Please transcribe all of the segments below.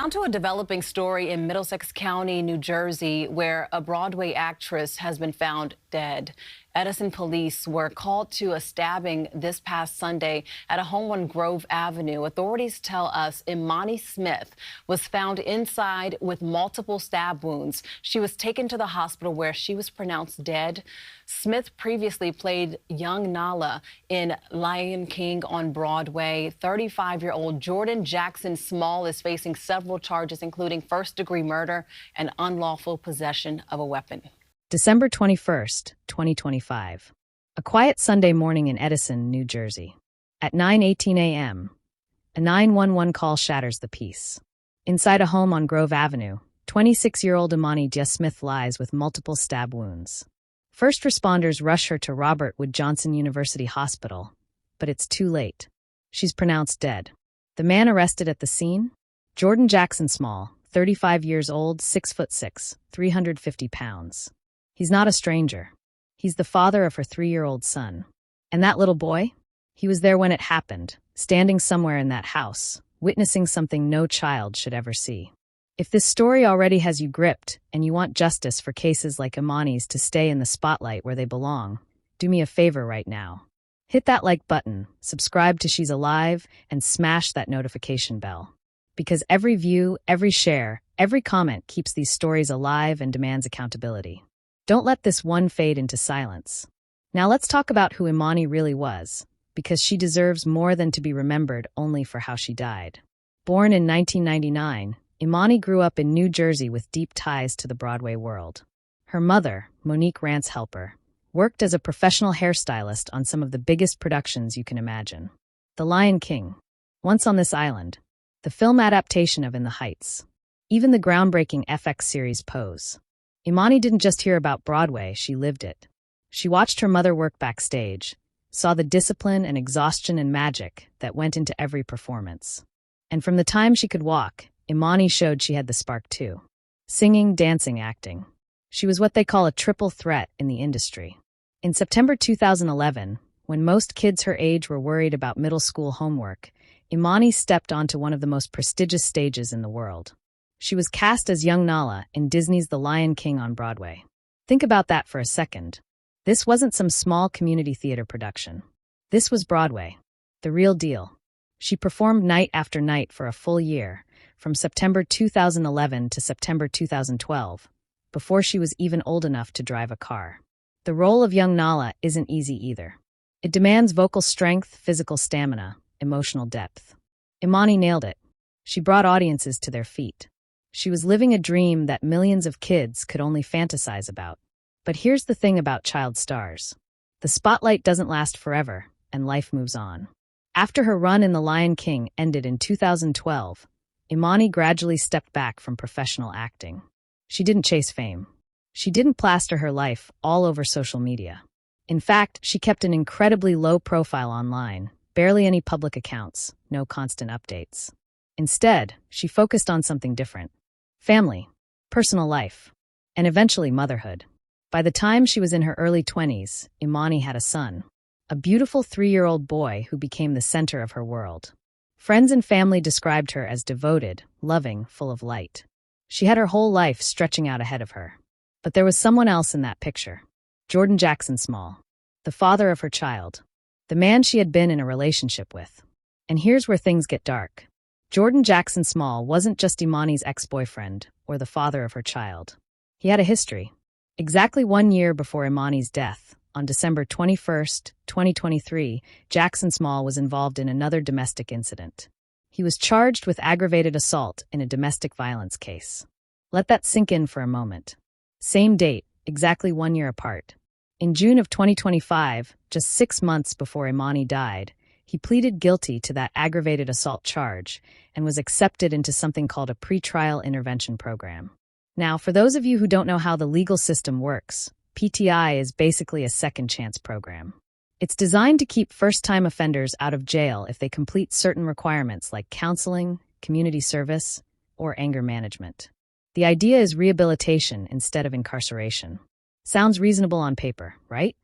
Down to a developing story in Middlesex County, New Jersey, where a Broadway actress has been found dead. Edison police were called to a stabbing this past Sunday at a home on Grove Avenue. Authorities tell us Imani Smith was found inside with multiple stab wounds. She was taken to the hospital where she was pronounced dead. Smith previously played young Nala in Lion King on Broadway. 35-year-old Jordan Jackson Small is facing several charges, including first-degree murder and unlawful possession of a weapon. December 21st, 2025. A quiet Sunday morning in Edison, New Jersey. At 9:18 a.m., a 911 call shatters the peace. Inside a home on Grove Avenue, 26-year-old Imani Dia Smith lies with multiple stab wounds. First responders rush her to Robert Wood Johnson University Hospital, but it's too late. She's pronounced dead. The man arrested at the scene? Jordan Jackson Small, 35 years old, 6'6", 350 pounds. He's not a stranger. He's the father of her 3-year-old son. And that little boy? He was there when it happened, standing somewhere in that house, witnessing something no child should ever see. If this story already has you gripped and you want justice for cases like Imani's to stay in the spotlight where they belong, do me a favor right now. Hit that like button, subscribe to She's Alive, and smash that notification bell. Because every view, every share, every comment keeps these stories alive and demands accountability. Don't let this one fade into silence. Now let's talk about who Imani really was, because she deserves more than to be remembered only for how she died. Born in 1999, Imani grew up in New Jersey with deep ties to the Broadway world. Her mother, Monique Rance-Helper, worked as a professional hairstylist on some of the biggest productions you can imagine. The Lion King, Once on This Island, the film adaptation of In the Heights, even the groundbreaking FX series Pose. Imani didn't just hear about Broadway, she lived it. She watched her mother work backstage, saw the discipline and exhaustion and magic that went into every performance. And from the time she could walk, Imani showed she had the spark too. Singing, dancing, acting. She was what they call a triple threat in the industry. In September 2011, when most kids her age were worried about middle school homework, Imani stepped onto one of the most prestigious stages in the world. She was cast as young Nala in Disney's The Lion King on Broadway. Think about that for a second. This wasn't some small community theater production. This was Broadway, the real deal. She performed night after night for a full year, from September 2011 to September 2012, before she was even old enough to drive a car. The role of young Nala isn't easy either. It demands vocal strength, physical stamina, emotional depth. Imani nailed it. She brought audiences to their feet. She was living a dream that millions of kids could only fantasize about. But here's the thing about child stars. The spotlight doesn't last forever, and life moves on. After her run in The Lion King ended in 2012, Imani gradually stepped back from professional acting. She didn't chase fame. She didn't plaster her life all over social media. In fact, she kept an incredibly low profile online, barely any public accounts, no constant updates. Instead, she focused on something different. Family, personal life, and eventually motherhood. By the time she was in her early 20s, Imani had a son, a beautiful 3-year-old boy who became the center of her world. Friends and family described her as devoted, loving, full of light. She had her whole life stretching out ahead of her. But there was someone else in that picture. Jordan Jackson Small, the father of her child, the man she had been in a relationship with. And here's where things get dark. Jordan Jackson Small wasn't just Imani's ex-boyfriend or the father of her child. He had a history. Exactly 1 year before Imani's death, on December 21st, 2023, Jackson Small was involved in another domestic incident. He was charged with aggravated assault in a domestic violence case. Let that sink in for a moment. Same date, exactly 1 year apart. In June of 2025, just 6 months before Imani died, he pleaded guilty to that aggravated assault charge and was accepted into something called a pretrial intervention program. Now, for those of you who don't know how the legal system works, PTI is basically a second chance program. It's designed to keep first-time offenders out of jail if they complete certain requirements like counseling, community service, or anger management. The idea is rehabilitation instead of incarceration. Sounds reasonable on paper, right?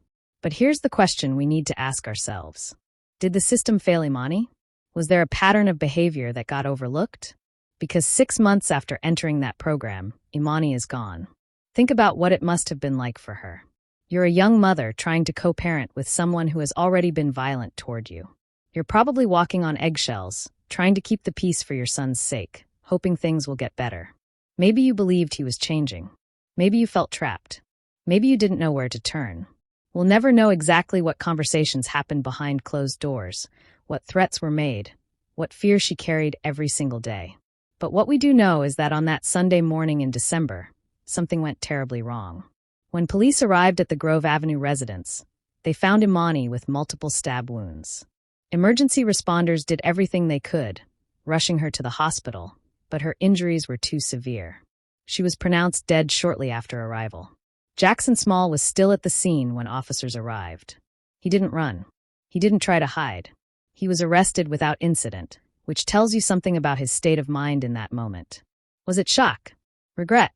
But here's the question we need to ask ourselves. Did the system fail Imani? Was there a pattern of behavior that got overlooked? Because 6 months after entering that program, Imani is gone. Think about what it must have been like for her. You're a young mother trying to co-parent with someone who has already been violent toward you. You're probably walking on eggshells, trying to keep the peace for your son's sake, hoping things will get better. Maybe you believed he was changing. Maybe you felt trapped. Maybe you didn't know where to turn. We'll never know exactly what conversations happened behind closed doors, what threats were made, what fear she carried every single day. But what we do know is that on that Sunday morning in December, something went terribly wrong. When police arrived at the Grove Avenue residence, they found Imani with multiple stab wounds. Emergency responders did everything they could, rushing her to the hospital, but her injuries were too severe. She was pronounced dead shortly after arrival. Jackson Small was still at the scene when officers arrived. He didn't run. He didn't try to hide. He was arrested without incident, which tells you something about his state of mind in that moment. Was it shock, regret,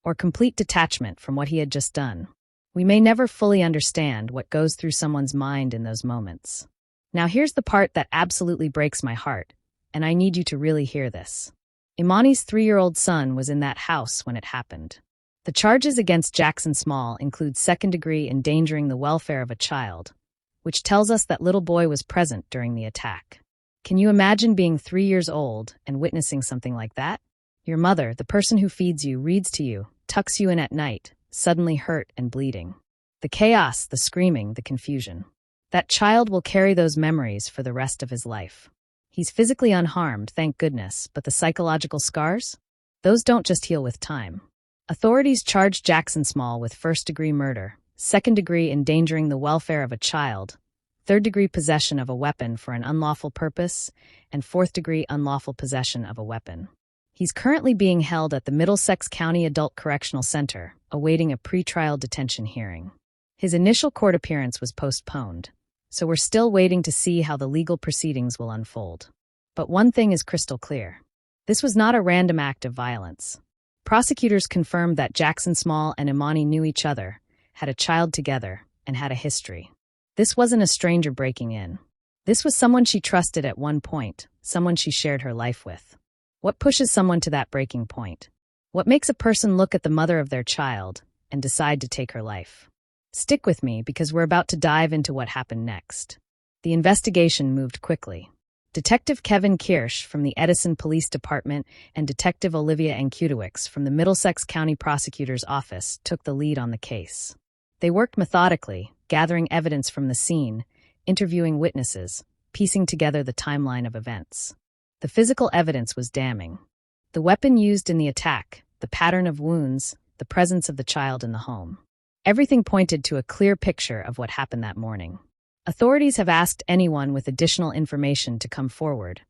or complete detachment from what he had just done? We may never fully understand what goes through someone's mind in those moments. Now here's the part that absolutely breaks my heart, and I need you to really hear this. Imani's 3-year-old son was in that house when it happened. The charges against Jackson Small include second-degree endangering the welfare of a child, which tells us that little boy was present during the attack. Can you imagine being 3 years old and witnessing something like that? Your mother, the person who feeds you, reads to you, tucks you in at night, suddenly hurt and bleeding. The chaos, the screaming, the confusion. That child will carry those memories for the rest of his life. He's physically unharmed, thank goodness, but the psychological scars? Those don't just heal with time. Authorities charged Jackson Small with first-degree murder, second-degree endangering the welfare of a child, third-degree possession of a weapon for an unlawful purpose, and fourth-degree unlawful possession of a weapon. He's currently being held at the Middlesex County Adult Correctional Center, awaiting a pretrial detention hearing. His initial court appearance was postponed, so we're still waiting to see how the legal proceedings will unfold. But one thing is crystal clear. This was not a random act of violence. Prosecutors confirmed that Jackson Small and Imani knew each other, had a child together, and had a history. This wasn't a stranger breaking in. This was someone she trusted at one point, someone she shared her life with. What pushes someone to that breaking point? What makes a person look at the mother of their child and decide to take her life? Stick with me because we're about to dive into what happened next. The investigation moved quickly. Detective Kevin Kirsch from the Edison Police Department and Detective Olivia Ankudowicz from the Middlesex County Prosecutor's Office took the lead on the case. They worked methodically, gathering evidence from the scene, interviewing witnesses, piecing together the timeline of events. The physical evidence was damning. The weapon used in the attack, the pattern of wounds, the presence of the child in the home. Everything pointed to a clear picture of what happened that morning. Authorities have asked anyone with additional information to come forward,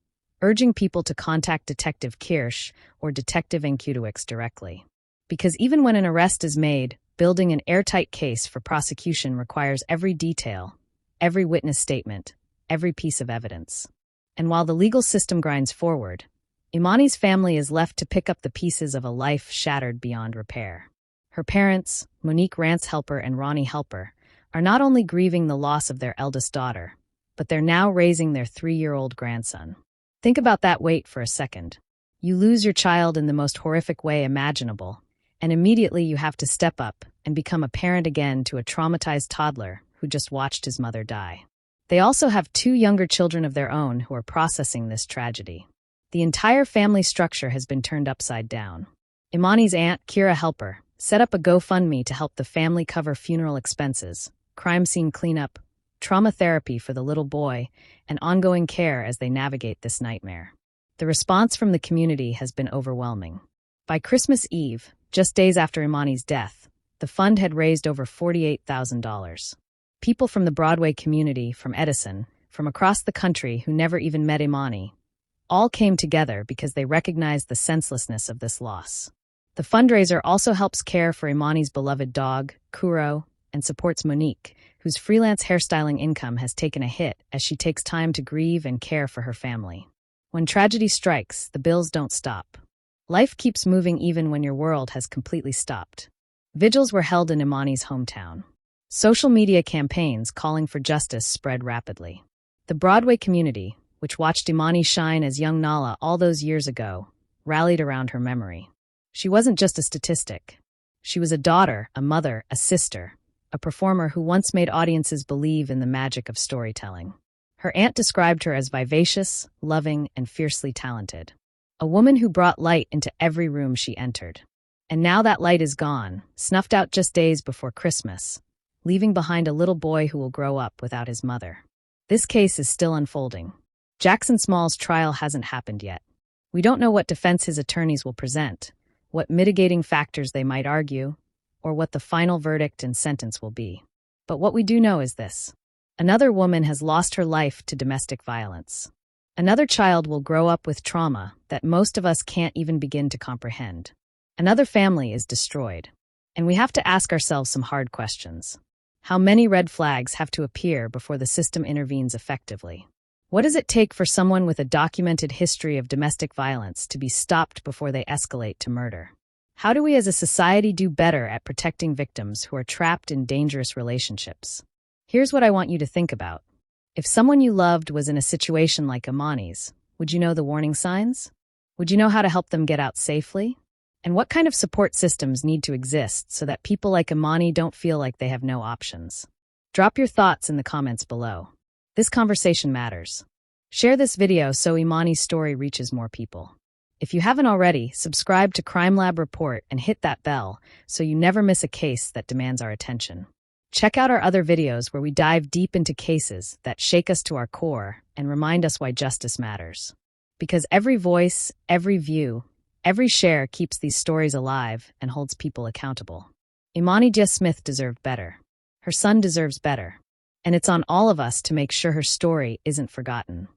urging people to contact Detective Kirsch or Detective Ankudowicz directly. Because even when an arrest is made, building an airtight case for prosecution requires every detail, every witness statement, every piece of evidence. And while the legal system grinds forward, Imani's family is left to pick up the pieces of a life shattered beyond repair. Her parents, Monique Rance Helper and Ronnie Helper, are not only grieving the loss of their eldest daughter, but they're now raising their 3-year-old grandson. Think about that weight for a second. You lose your child in the most horrific way imaginable, and immediately you have to step up and become a parent again to a traumatized toddler who just watched his mother die. They also have 2 younger children of their own who are processing this tragedy. The entire family structure has been turned upside down. Imani's aunt, Kira Helper, set up a GoFundMe to help the family cover funeral expenses, crime scene cleanup, trauma therapy for the little boy, and ongoing care as they navigate this nightmare. The response from the community has been overwhelming. By Christmas Eve, just days after Imani's death, the fund had raised over $48,000. People from the Broadway community, from Edison, from across the country who never even met Imani, all came together because they recognized the senselessness of this loss. The fundraiser also helps care for Imani's beloved dog, Kuro, and supports Monique, whose freelance hairstyling income has taken a hit as she takes time to grieve and care for her family. When tragedy strikes, the bills don't stop. Life keeps moving even when your world has completely stopped. Vigils were held in Imani's hometown. Social media campaigns calling for justice spread rapidly. The Broadway community, which watched Imani shine as young Nala all those years ago, rallied around her memory. She wasn't just a statistic. She was a daughter, a mother, a sister, a performer who once made audiences believe in the magic of storytelling. Her aunt described her as vivacious, loving, and fiercely talented. A woman who brought light into every room she entered. And now that light is gone, snuffed out just days before Christmas, leaving behind a little boy who will grow up without his mother. This case is still unfolding. Jackson Small's trial hasn't happened yet. We don't know what defense his attorneys will present, what mitigating factors they might argue, or what the final verdict and sentence will be. But what we do know is this. Another woman has lost her life to domestic violence. Another child will grow up with trauma that most of us can't even begin to comprehend. Another family is destroyed. And we have to ask ourselves some hard questions. How many red flags have to appear before the system intervenes effectively? What does it take for someone with a documented history of domestic violence to be stopped before they escalate to murder? How do we as a society do better at protecting victims who are trapped in dangerous relationships? Here's what I want you to think about. If someone you loved was in a situation like Imani's, would you know the warning signs? Would you know how to help them get out safely? And what kind of support systems need to exist so that people like Imani don't feel like they have no options? Drop your thoughts in the comments below. This conversation matters. Share this video so Imani's story reaches more people. If you haven't already, subscribe to Crime Lab Report and hit that bell so you never miss a case that demands our attention. Check out our other videos where we dive deep into cases that shake us to our core and remind us why justice matters. Because every voice, every view, every share keeps these stories alive and holds people accountable. Imani Dia Smith deserved better. Her son deserves better. And it's on all of us to make sure her story isn't forgotten.